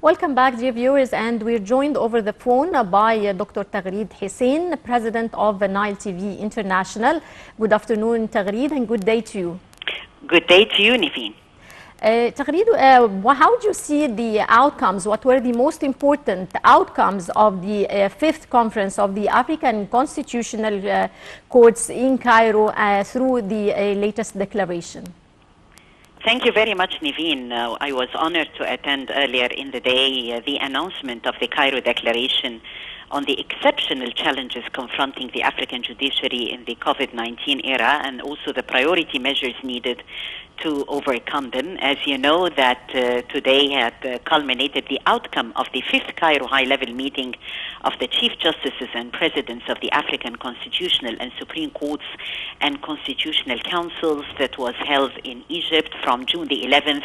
Welcome back, dear viewers, and we're joined over the phone by Dr. Taghreed Hussien, President of Nile TV International. Good afternoon, Taghreed, and good day to you. Good day to you, Niveen. Taghreed, how do you see the outcomes? What were the most important outcomes of the fifth conference of the African Constitutional Courts in Cairo through the latest declaration? Thank you very much, Niveen. I was honored to attend earlier in the day the announcement of the Cairo Declaration on the exceptional challenges confronting the African judiciary in the COVID-19 era, and also the priority measures needed to overcome them. As you know, that today had culminated the outcome of the fifth Cairo high-level meeting of the Chief Justices and Presidents of the African Constitutional and Supreme Courts and Constitutional Councils that was held in Egypt from June the 11th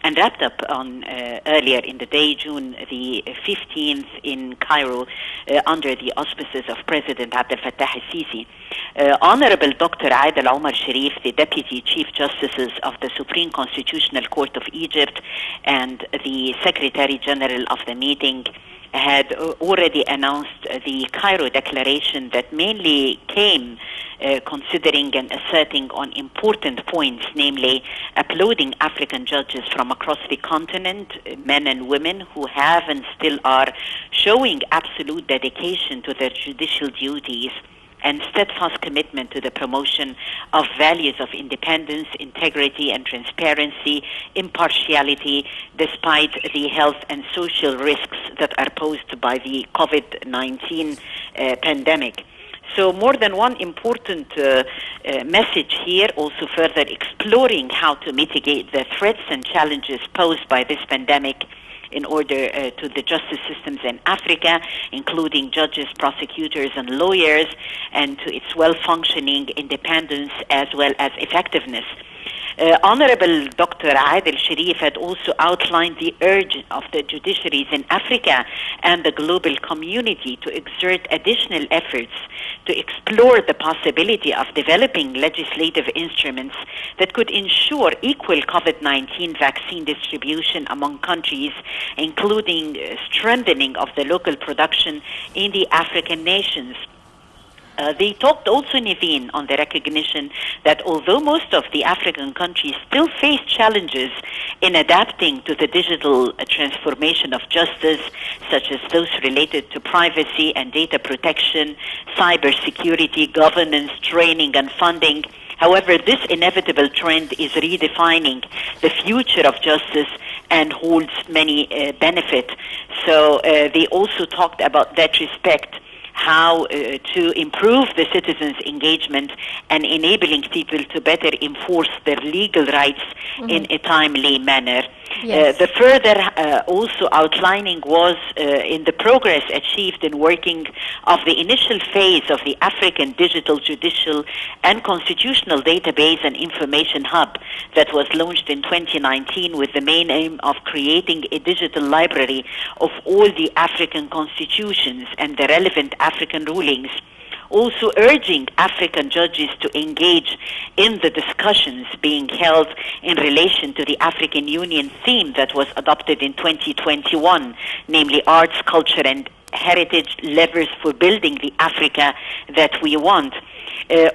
and wrapped up on earlier in the day, June the 15th in Cairo, under the auspices of President Abdel Fattah al-Sisi. Honorable Dr. Adel Omar Sharif, the Deputy Chief Justices of the Supreme Constitutional Court of Egypt and the Secretary General of the meeting, had already announced the Cairo Declaration that mainly came considering and asserting on important points, namely applauding African judges from across the continent, men and women who have and still are showing absolute dedication to their judicial duties and steadfast commitment to the promotion of values of independence, integrity and transparency, impartiality, despite the health and social risks that are posed by the COVID-19 pandemic. So more than one important message here, also further exploring how to mitigate the threats and challenges posed by this pandemic in order to the justice systems in Africa, including judges, prosecutors, and lawyers, and to its well-functioning independence as well as effectiveness. Honorable Dr. Adel Sharif had also outlined the urge of the judiciaries in Africa and the global community to exert additional efforts to explore the possibility of developing legislative instruments that could ensure equal COVID-19 vaccine distribution among countries, including strengthening of the local production in the African nations. They talked also, Niveen, on the recognition that although most of the African countries still face challenges in adapting to the digital transformation of justice, such as those related to privacy and data protection, cybersecurity, governance, training, and funding, however, this inevitable trend is redefining the future of justice and holds many benefits. So they also talked about that respect, how to improve the citizens' engagement and enabling people to better enforce their legal rights in a timely manner. Yes. The further also outlining was in the progress achieved in working of the initial phase of the African Digital Judicial and Constitutional Database and Information Hub that was launched in 2019 with the main aim of creating a digital library of all the African constitutions and the relevant African rulings, also urging African judges to engage in the discussions being held in relation to the African Union theme that was adopted in 2021, namely arts, culture and heritage levers for building the Africa that we want.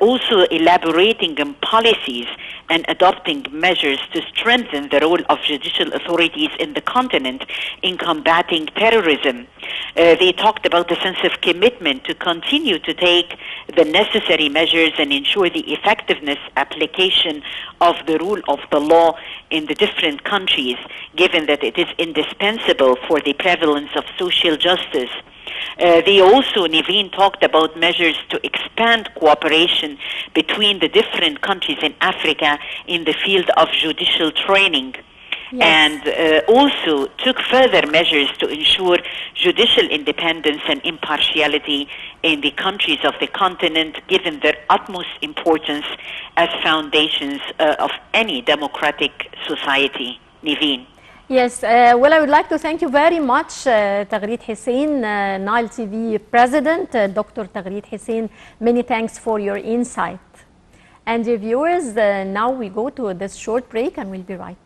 Also elaborating on policies and adopting measures to strengthen the role of judicial authorities in the continent in combating terrorism. They talked about the sense of commitment to continue to take the necessary measures and ensure the effectiveness application of the rule of the law in the different countries, given that it is indispensable for the prevalence of social justice. They also, Niveen, talked about measures to expand cooperation between the different countries in Africa in the field of judicial training. Yes. And also took further measures to ensure judicial independence and impartiality in the countries of the continent, given their utmost importance as foundations of any democratic society. Niveen. Yes, well, I would like to thank you very much, Taghreed Hussien, Nile TV President, Dr. Taghreed Hussien. Many thanks for your insight. And viewers, now we go to this short break and we'll be right back.